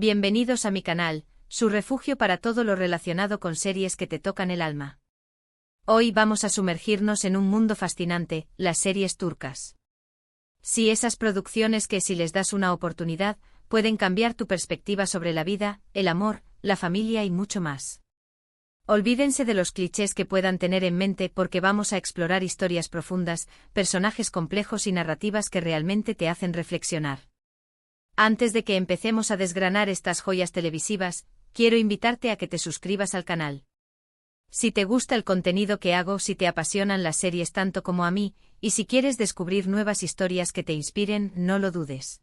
Bienvenidos a mi canal, su refugio para todo lo relacionado con series que te tocan el alma. Hoy vamos a sumergirnos en un mundo fascinante, las series turcas. Sí, esas producciones que si les das una oportunidad, pueden cambiar tu perspectiva sobre la vida, el amor, la familia y mucho más. Olvídense de los clichés que puedan tener en mente porque vamos a explorar historias profundas, personajes complejos y narrativas que realmente te hacen reflexionar. Antes de que empecemos a desgranar estas joyas televisivas, quiero invitarte a que te suscribas al canal. Si te gusta el contenido que hago, si te apasionan las series tanto como a mí, y si quieres descubrir nuevas historias que te inspiren, no lo dudes.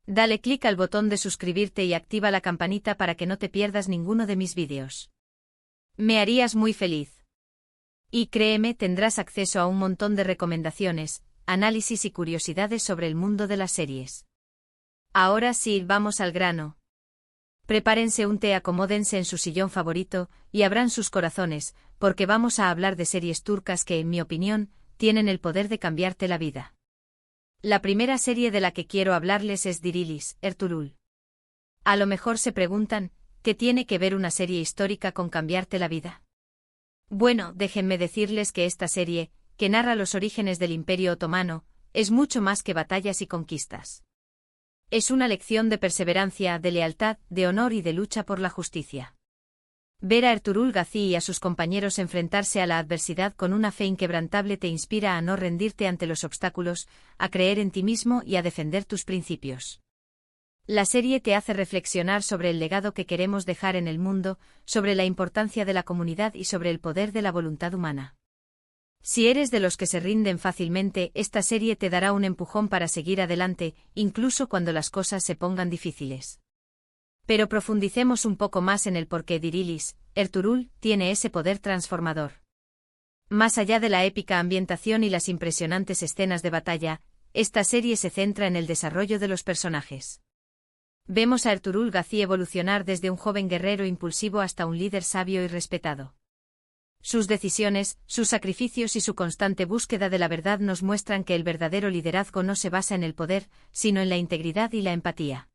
Dale clic al botón de suscribirte y activa la campanita para que no te pierdas ninguno de mis vídeos. Me harías muy feliz. Y créeme, tendrás acceso a un montón de recomendaciones, análisis y curiosidades sobre el mundo de las series. Ahora sí, vamos al grano. Prepárense un té, acomódense en su sillón favorito, y abran sus corazones, porque vamos a hablar de series turcas que, en mi opinión, tienen el poder de cambiarte la vida. La primera serie de la que quiero hablarles es Dirilis, Ertuğrul. A lo mejor se preguntan, ¿qué tiene que ver una serie histórica con cambiarte la vida? Bueno, déjenme decirles que esta serie, que narra los orígenes del Imperio Otomano, es mucho más que batallas y conquistas. Es una lección de perseverancia, de lealtad, de honor y de lucha por la justicia. Ver a Ertuğrul Gazi y a sus compañeros enfrentarse a la adversidad con una fe inquebrantable te inspira a no rendirte ante los obstáculos, a creer en ti mismo y a defender tus principios. La serie te hace reflexionar sobre el legado que queremos dejar en el mundo, sobre la importancia de la comunidad y sobre el poder de la voluntad humana. Si eres de los que se rinden fácilmente, esta serie te dará un empujón para seguir adelante, incluso cuando las cosas se pongan difíciles. Pero profundicemos un poco más en el por qué Dirilis, Ertuğrul, tiene ese poder transformador. Más allá de la épica ambientación y las impresionantes escenas de batalla, esta serie se centra en el desarrollo de los personajes. Vemos a Ertuğrul Gazi evolucionar desde un joven guerrero impulsivo hasta un líder sabio y respetado. Sus decisiones, sus sacrificios y su constante búsqueda de la verdad nos muestran que el verdadero liderazgo no se basa en el poder, sino en la integridad y la empatía.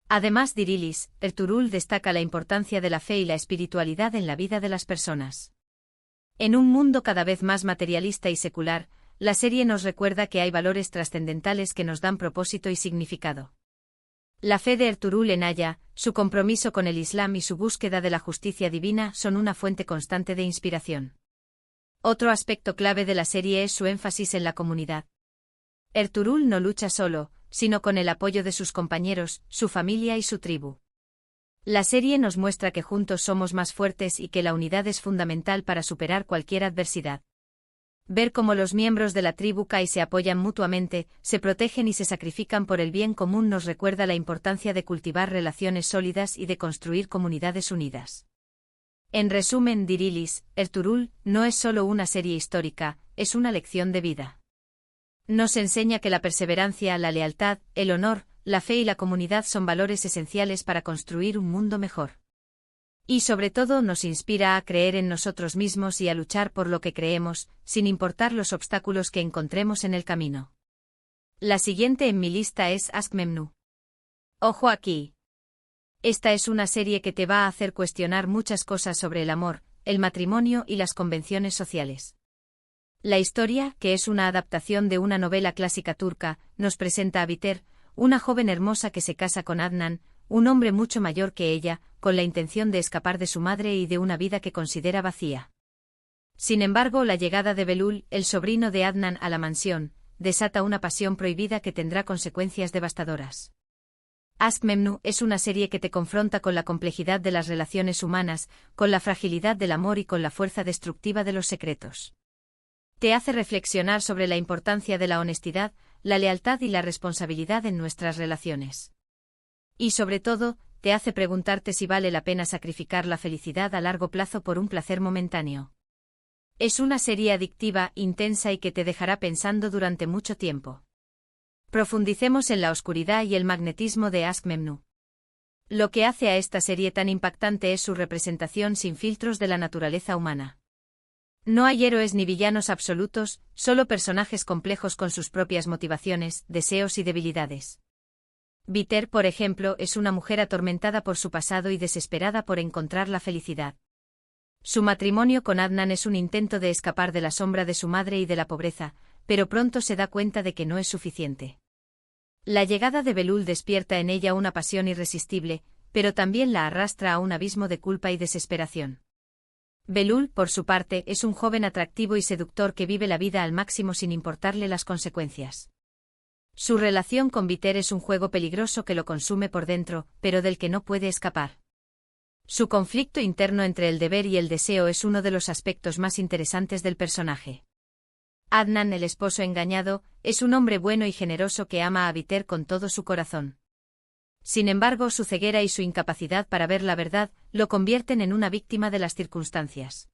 Además, Dirilis, Ertuğrul destaca la importancia de la fe y la espiritualidad en la vida de las personas. En un mundo cada vez más materialista y secular, la serie nos recuerda que hay valores trascendentales que nos dan propósito y significado. La fe de Ertuğrul en Allah, su compromiso con el Islam y su búsqueda de la justicia divina son una fuente constante de inspiración. Otro aspecto clave de la serie es su énfasis en la comunidad. Ertuğrul no lucha solo, sino con el apoyo de sus compañeros, su familia y su tribu. La serie nos muestra que juntos somos más fuertes y que la unidad es fundamental para superar cualquier adversidad. Ver cómo los miembros de la tribu Kai se apoyan mutuamente, se protegen y se sacrifican por el bien común nos recuerda la importancia de cultivar relaciones sólidas y de construir comunidades unidas. En resumen, Dirilis, Ertuğrul, no es solo una serie histórica, es una lección de vida. Nos enseña que la perseverancia, la lealtad, el honor, la fe y la comunidad son valores esenciales para construir un mundo mejor. Y sobre todo nos inspira a creer en nosotros mismos y a luchar por lo que creemos, sin importar los obstáculos que encontremos en el camino. La siguiente en mi lista es Aşk Memnu. Ojo aquí. Esta es una serie que te va a hacer cuestionar muchas cosas sobre el amor, el matrimonio y las convenciones sociales. La historia, que es una adaptación de una novela clásica turca, nos presenta a Biter, una joven hermosa que se casa con Adnan, un hombre mucho mayor que ella, con la intención de escapar de su madre y de una vida que considera vacía. Sin embargo, la llegada de Belul, el sobrino de Adnan, a la mansión, desata una pasión prohibida que tendrá consecuencias devastadoras. Aşk Memnu es una serie que te confronta con la complejidad de las relaciones humanas, con la fragilidad del amor y con la fuerza destructiva de los secretos. Te hace reflexionar sobre la importancia de la honestidad, la lealtad y la responsabilidad en nuestras relaciones. Y sobre todo, te hace preguntarte si vale la pena sacrificar la felicidad a largo plazo por un placer momentáneo. Es una serie adictiva, intensa y que te dejará pensando durante mucho tiempo. Profundicemos en la oscuridad y el magnetismo de Aşk Memnu. Lo que hace a esta serie tan impactante es su representación sin filtros de la naturaleza humana. No hay héroes ni villanos absolutos, solo personajes complejos con sus propias motivaciones, deseos y debilidades. Biter, por ejemplo, es una mujer atormentada por su pasado y desesperada por encontrar la felicidad. Su matrimonio con Adnan es un intento de escapar de la sombra de su madre y de la pobreza, pero pronto se da cuenta de que no es suficiente. La llegada de Belul despierta en ella una pasión irresistible, pero también la arrastra a un abismo de culpa y desesperación. Belul, por su parte, es un joven atractivo y seductor que vive la vida al máximo sin importarle las consecuencias. Su relación con Biter es un juego peligroso que lo consume por dentro, pero del que no puede escapar. Su conflicto interno entre el deber y el deseo es uno de los aspectos más interesantes del personaje. Adnan, el esposo engañado, es un hombre bueno y generoso que ama a Biter con todo su corazón. Sin embargo, su ceguera y su incapacidad para ver la verdad lo convierten en una víctima de las circunstancias.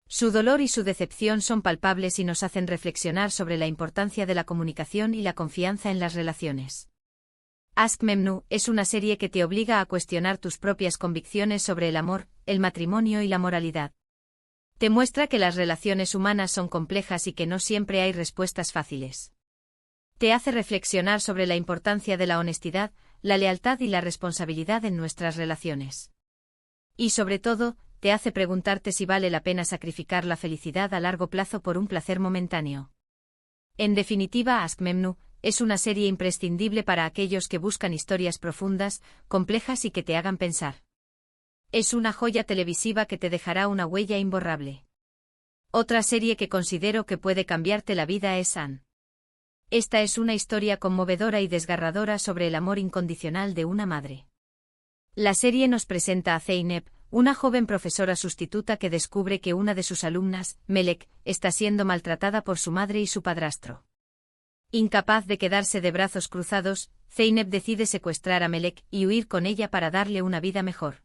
Su dolor y su decepción son palpables y nos hacen reflexionar sobre la importancia de la comunicación y la confianza en las relaciones. Aşk Memnu es una serie que te obliga a cuestionar tus propias convicciones sobre el amor, el matrimonio y la moralidad. Te muestra que las relaciones humanas son complejas y que no siempre hay respuestas fáciles. Te hace reflexionar sobre la importancia de la honestidad, la lealtad y la responsabilidad en nuestras relaciones. Y sobre todo, te hace preguntarte si vale la pena sacrificar la felicidad a largo plazo por un placer momentáneo. En definitiva, Aşk Memnu es una serie imprescindible para aquellos que buscan historias profundas, complejas y que te hagan pensar. Es una joya televisiva que te dejará una huella imborrable. Otra serie que considero que puede cambiarte la vida es An. Esta es una historia conmovedora y desgarradora sobre el amor incondicional de una madre. La serie nos presenta a Zeynep, una joven profesora sustituta que descubre que una de sus alumnas, Melek, está siendo maltratada por su madre y su padrastro. Incapaz de quedarse de brazos cruzados, Zeynep decide secuestrar a Melek y huir con ella para darle una vida mejor.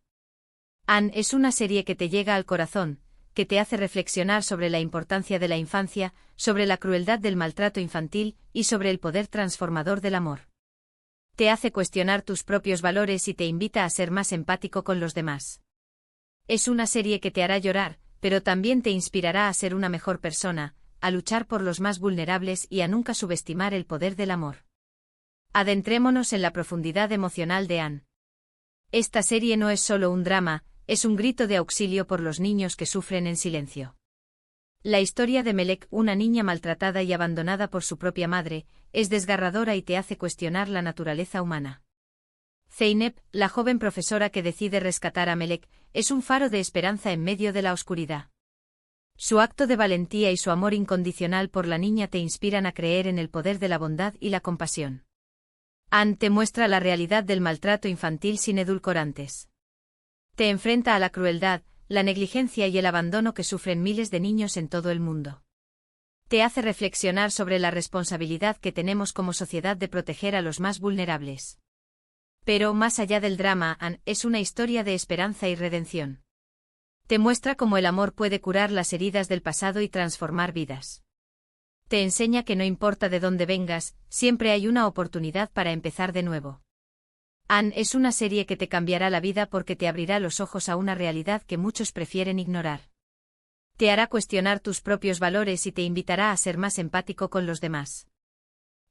An es una serie que te llega al corazón, que te hace reflexionar sobre la importancia de la infancia, sobre la crueldad del maltrato infantil y sobre el poder transformador del amor. Te hace cuestionar tus propios valores y te invita a ser más empático con los demás. Es una serie que te hará llorar, pero también te inspirará a ser una mejor persona, a luchar por los más vulnerables y a nunca subestimar el poder del amor. Adentrémonos en la profundidad emocional de An. Esta serie no es solo un drama, es un grito de auxilio por los niños que sufren en silencio. La historia de Melek, una niña maltratada y abandonada por su propia madre, es desgarradora y te hace cuestionar la naturaleza humana. Zeynep, la joven profesora que decide rescatar a Melek, es un faro de esperanza en medio de la oscuridad. Su acto de valentía y su amor incondicional por la niña te inspiran a creer en el poder de la bondad y la compasión. An te muestra la realidad del maltrato infantil sin edulcorantes. Te enfrenta a la crueldad, la negligencia y el abandono que sufren miles de niños en todo el mundo. Te hace reflexionar sobre la responsabilidad que tenemos como sociedad de proteger a los más vulnerables. Pero, más allá del drama, An es una historia de esperanza y redención. Te muestra cómo el amor puede curar las heridas del pasado y transformar vidas. Te enseña que no importa de dónde vengas, siempre hay una oportunidad para empezar de nuevo. An es una serie que te cambiará la vida porque te abrirá los ojos a una realidad que muchos prefieren ignorar. Te hará cuestionar tus propios valores y te invitará a ser más empático con los demás.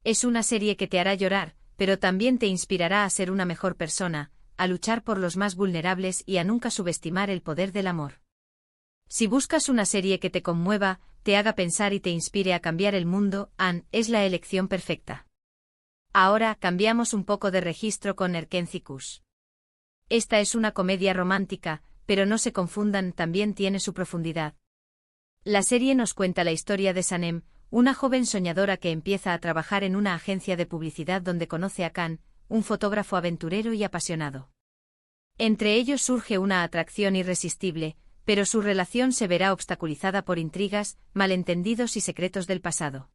Es una serie que te hará llorar, pero también te inspirará a ser una mejor persona, a luchar por los más vulnerables y a nunca subestimar el poder del amor. Si buscas una serie que te conmueva, te haga pensar y te inspire a cambiar el mundo, An es la elección perfecta. Ahora cambiamos un poco de registro con Erkenci-Kuş. Esta es una comedia romántica, pero no se confundan, también tiene su profundidad. La serie nos cuenta la historia de Sanem, una joven soñadora que empieza a trabajar en una agencia de publicidad donde conoce a Can, un fotógrafo aventurero y apasionado. Entre ellos surge una atracción irresistible, pero su relación se verá obstaculizada por intrigas, malentendidos y secretos del pasado.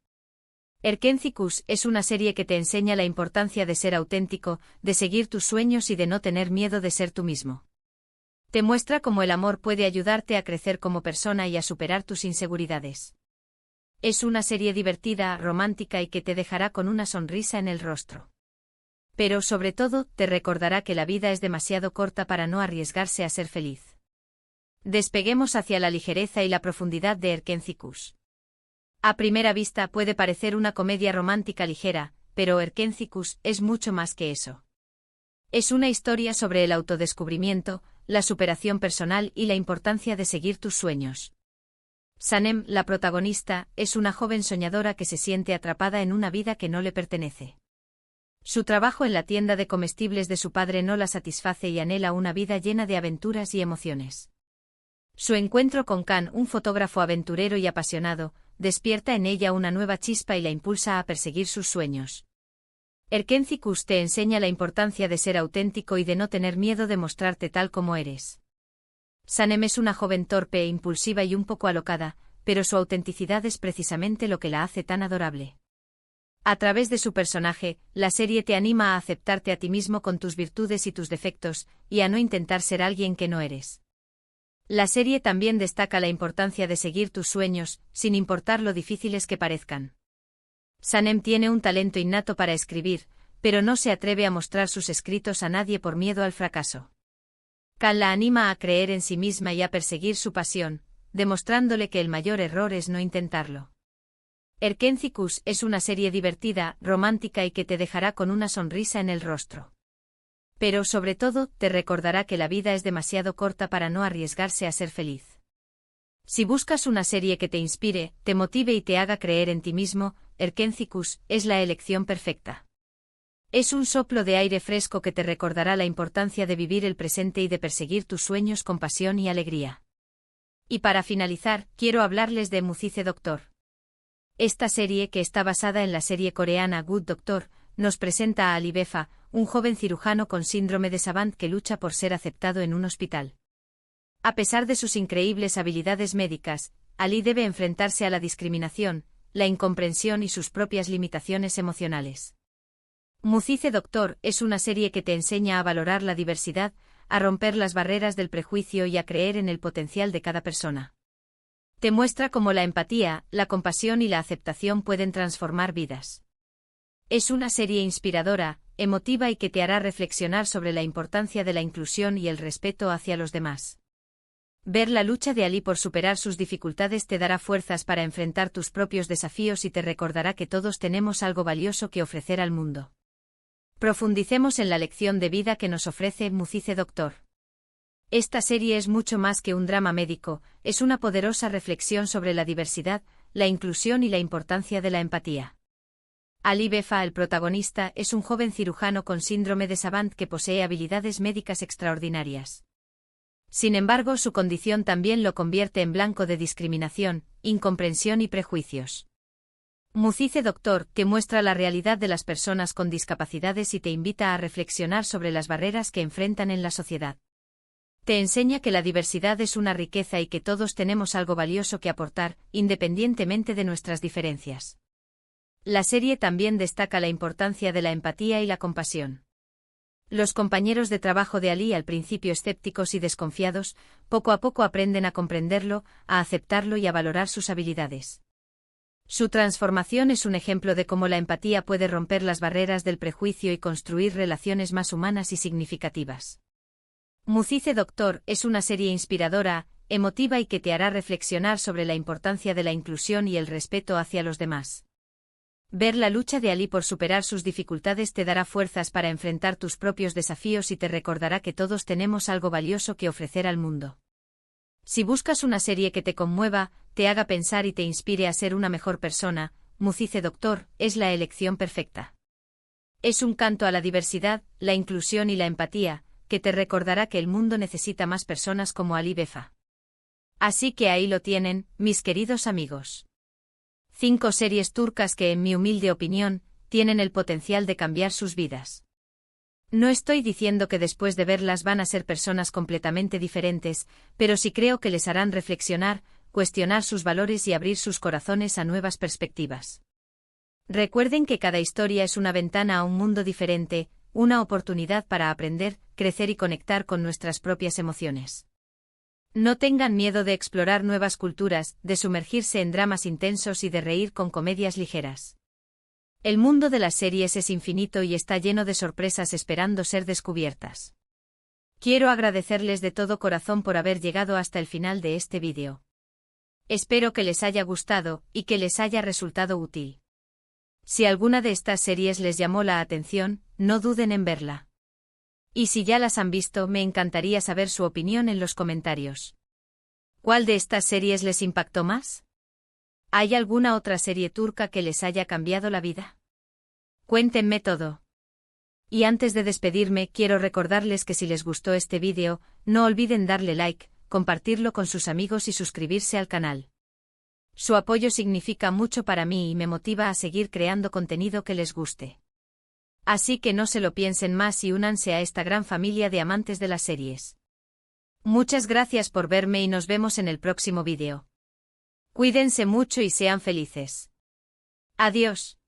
Erkenci-Kuş es una serie que te enseña la importancia de ser auténtico, de seguir tus sueños y de no tener miedo de ser tú mismo. Te muestra cómo el amor puede ayudarte a crecer como persona y a superar tus inseguridades. Es una serie divertida, romántica y que te dejará con una sonrisa en el rostro. Pero sobre todo, te recordará que la vida es demasiado corta para no arriesgarse a ser feliz. Despeguemos hacia la ligereza y la profundidad de Erkenci-Kuş. A primera vista puede parecer una comedia romántica ligera, pero Erkentzikos es mucho más que eso. Es una historia sobre el autodescubrimiento, la superación personal y la importancia de seguir tus sueños. Sanem, la protagonista, es una joven soñadora que se siente atrapada en una vida que no le pertenece. Su trabajo en la tienda de comestibles de su padre no la satisface y anhela una vida llena de aventuras y emociones. Su encuentro con Kan, un fotógrafo aventurero y apasionado, despierta en ella una nueva chispa y la impulsa a perseguir sus sueños. Erkentzikos te enseña la importancia de ser auténtico y de no tener miedo de mostrarte tal como eres. Sanem es una joven torpe e impulsiva y un poco alocada, pero su autenticidad es precisamente lo que la hace tan adorable. A través de su personaje, la serie te anima a aceptarte a ti mismo con tus virtudes y tus defectos, y a no intentar ser alguien que no eres. La serie también destaca la importancia de seguir tus sueños, sin importar lo difíciles que parezcan. Sanem tiene un talento innato para escribir, pero no se atreve a mostrar sus escritos a nadie por miedo al fracaso. Kan la anima a creer en sí misma y a perseguir su pasión, demostrándole que el mayor error es no intentarlo. Erkentzikos es una serie divertida, romántica y que te dejará con una sonrisa en el rostro. Pero sobre todo, te recordará que la vida es demasiado corta para no arriesgarse a ser feliz. Si buscas una serie que te inspire, te motive y te haga creer en ti mismo, Erkentzikos es la elección perfecta. Es un soplo de aire fresco que te recordará la importancia de vivir el presente y de perseguir tus sueños con pasión y alegría. Y para finalizar, quiero hablarles de Muzize Doctor. Esta serie, que está basada en la serie coreana Good Doctor, nos presenta a Ali Befa, un joven cirujano con síndrome de Savant que lucha por ser aceptado en un hospital. A pesar de sus increíbles habilidades médicas, Ali debe enfrentarse a la discriminación, la incomprensión y sus propias limitaciones emocionales. Muzize Doctor es una serie que te enseña a valorar la diversidad, a romper las barreras del prejuicio y a creer en el potencial de cada persona. Te muestra cómo la empatía, la compasión y la aceptación pueden transformar vidas. Es una serie inspiradora, emotiva y que te hará reflexionar sobre la importancia de la inclusión y el respeto hacia los demás. Ver la lucha de Ali por superar sus dificultades te dará fuerzas para enfrentar tus propios desafíos y te recordará que todos tenemos algo valioso que ofrecer al mundo. Profundicemos en la lección de vida que nos ofrece Muzize Doctor. Esta serie es mucho más que un drama médico, es una poderosa reflexión sobre la diversidad, la inclusión y la importancia de la empatía. Ali Befa, el protagonista, es un joven cirujano con síndrome de Savant que posee habilidades médicas extraordinarias. Sin embargo, su condición también lo convierte en blanco de discriminación, incomprensión y prejuicios. Muzize Doctor te muestra la realidad de las personas con discapacidades y te invita a reflexionar sobre las barreras que enfrentan en la sociedad. Te enseña que la diversidad es una riqueza y que todos tenemos algo valioso que aportar, independientemente de nuestras diferencias. La serie también destaca la importancia de la empatía y la compasión. Los compañeros de trabajo de Ali, al principio escépticos y desconfiados, poco a poco aprenden a comprenderlo, a aceptarlo y a valorar sus habilidades. Su transformación es un ejemplo de cómo la empatía puede romper las barreras del prejuicio y construir relaciones más humanas y significativas. Muzize Doctor es una serie inspiradora, emotiva y que te hará reflexionar sobre la importancia de la inclusión y el respeto hacia los demás. Ver la lucha de Ali por superar sus dificultades te dará fuerzas para enfrentar tus propios desafíos y te recordará que todos tenemos algo valioso que ofrecer al mundo. Si buscas una serie que te conmueva, te haga pensar y te inspire a ser una mejor persona, Muzize Doctor es la elección perfecta. Es un canto a la diversidad, la inclusión y la empatía, que te recordará que el mundo necesita más personas como Ali Befa. Así que ahí lo tienen, mis queridos amigos. 5 series turcas que, en mi humilde opinión, tienen el potencial de cambiar sus vidas. No estoy diciendo que después de verlas van a ser personas completamente diferentes, pero sí creo que les harán reflexionar, cuestionar sus valores y abrir sus corazones a nuevas perspectivas. Recuerden que cada historia es una ventana a un mundo diferente, una oportunidad para aprender, crecer y conectar con nuestras propias emociones. No tengan miedo de explorar nuevas culturas, de sumergirse en dramas intensos y de reír con comedias ligeras. El mundo de las series es infinito y está lleno de sorpresas esperando ser descubiertas. Quiero agradecerles de todo corazón por haber llegado hasta el final de este vídeo. Espero que les haya gustado y que les haya resultado útil. Si alguna de estas series les llamó la atención, no duden en verla. Y si ya las han visto, me encantaría saber su opinión en los comentarios. ¿Cuál de estas series les impactó más? ¿Hay alguna otra serie turca que les haya cambiado la vida? Cuéntenme todo. Y antes de despedirme, quiero recordarles que si les gustó este vídeo, no olviden darle like, compartirlo con sus amigos y suscribirse al canal. Su apoyo significa mucho para mí y me motiva a seguir creando contenido que les guste. Así que no se lo piensen más y únanse a esta gran familia de amantes de las series. Muchas gracias por verme y nos vemos en el próximo vídeo. Cuídense mucho y sean felices. Adiós.